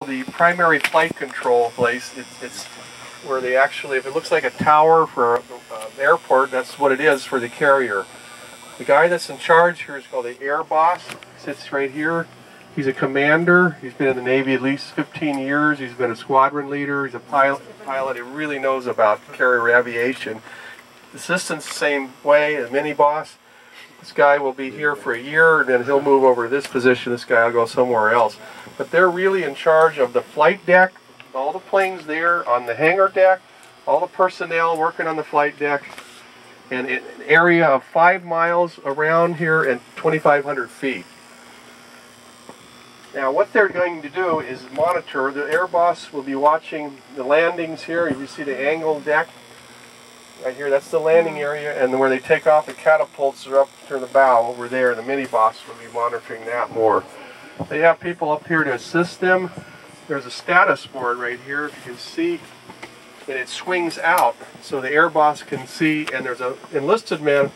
The primary flight control place, it's where they actually, if it looks like a tower for an airport, that's what it is for the carrier. The guy that's in charge here is called the Air Boss. He sits right here. He's a commander. He's been in the Navy at least 15 years. He's been a squadron leader. He's a pilot. He really knows about carrier aviation. The assistant's the same way, a mini boss. This guy will be here for a year, and then he'll move over to this position. This guy will go somewhere else. But they're really in charge of the flight deck, all the planes there on the hangar deck, all the personnel working on the flight deck, and an area of 5 miles around here and 2,500 feet. Now what they're going to do is monitor. The Air Boss will be watching the landings here. You see the angled deck right here, that's the landing area, and where they take off, the catapults are up to the bow over there. The mini boss will be monitoring that more. They have people up here to assist them. There's a status board right here, if you can see, and it swings out so the Air Boss can see, and there's an enlisted man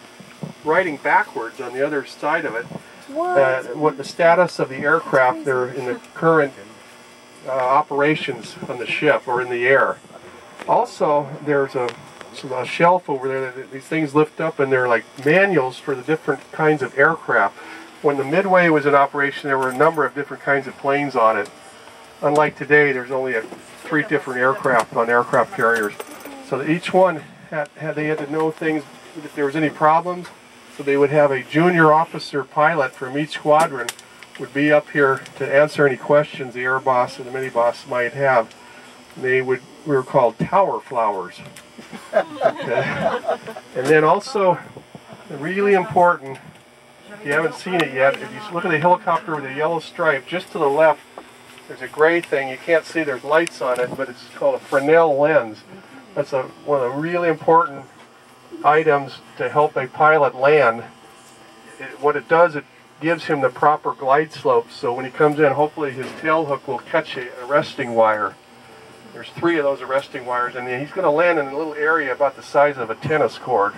riding backwards on the other side of it. What the status of the aircraft, they're in the current operations on the ship or in the air. Also, there's a shelf over there that these things lift up, and they're like manuals for the different kinds of aircraft. When the Midway was in operation, there were a number of different kinds of planes on it. Unlike today, there's only 3 different aircraft on aircraft carriers. So that each one they had to know things if there was any problems. So they would have a junior officer pilot from each squadron would be up here to answer any questions the Air Boss and the mini boss might have. We were called tower flowers. Okay. And then also, really important, if you haven't seen it yet, if you look at the helicopter with the yellow stripe, just to the left, there's a gray thing. You can't see there's lights on it, but it's called a Fresnel lens. That's one of the really important items to help a pilot land. What it does, it gives him the proper glide slope, so when he comes in, hopefully his tail hook will catch a arresting wire. There's 3 of those arresting wires, and he's going to land in a little area about the size of a tennis court,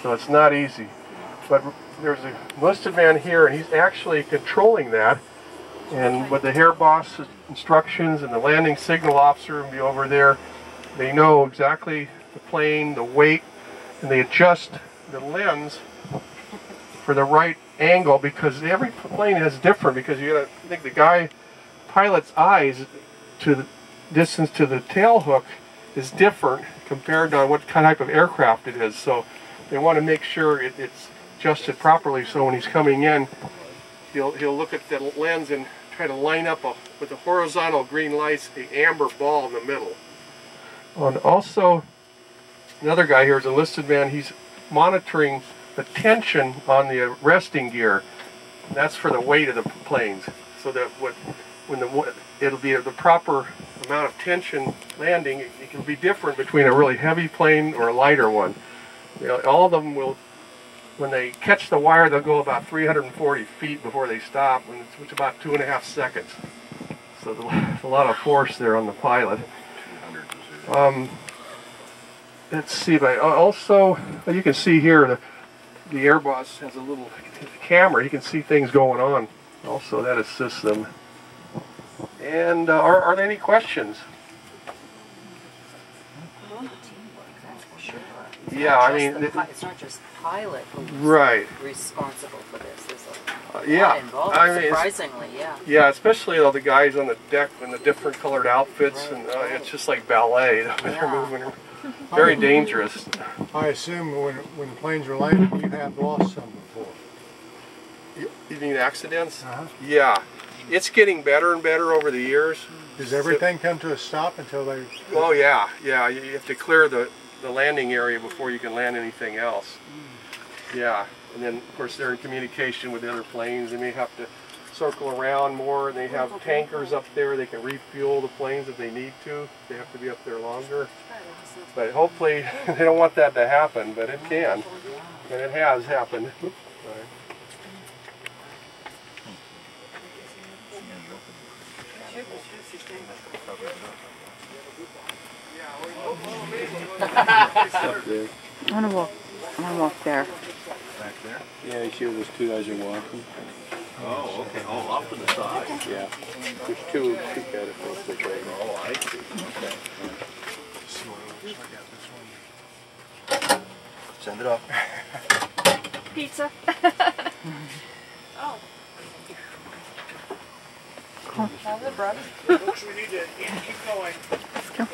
so it's not easy. But there's an enlisted man here, and he's actually controlling that, and with the Air Boss instructions and the landing signal officer will be over there, they know exactly the plane, the weight, and they adjust the lens for the right angle, because every plane is different, because you got to think the pilot's eyes to the distance to the tail hook is different compared to what type of aircraft it is. So they want to make sure it's adjusted properly, so when he's coming in, he'll look at the lens and try to line up with the horizontal green lights, the amber ball in the middle. And also, another guy here is a enlisted man. He's monitoring the tension on the arresting gear. And that's for the weight of the planes, so that it'll be the proper amount of tension landing. It can be different between a really heavy plane or a lighter one. All of them will, when they catch the wire, they'll go about 340 feet before they stop, and it's about 2.5 seconds. So there's a lot of force there on the pilot. Let's see, but also you can see here the Air Boss has a little camera. You can see things going on. Also, that assists them. And are there any questions? Yeah, I mean, it's not just the pilot who's responsible for this. There's a lot involved, surprisingly, yeah. Yeah, especially all the guys on the deck in the different colored outfits, and it's just like ballet. They're moving. Very dangerous. I assume when the planes are landing, you have lost some before. You mean accidents? Yeah. It's getting better and better over the years. Does everything come to a stop until they... Oh, yeah. Yeah, you have to clear the landing area before you can land anything else. Yeah. And then, of course, they're in communication with the other planes. They may have to circle around more, and they have tankers up there. They can refuel the planes if they need to. They have to be up there longer. But hopefully, they don't want that to happen, but it can. And it has happened. I'm gonna walk there. Back there? Yeah, you see where those 2 guys are walking? Oh, okay. Oh, off to the side. Yeah. There's two catapults that go. Oh, I see. Okay. See what it looks like at this one. Send it up. Pizza. Oh. How's it, brother? Folks, we need to keep going. Let's go.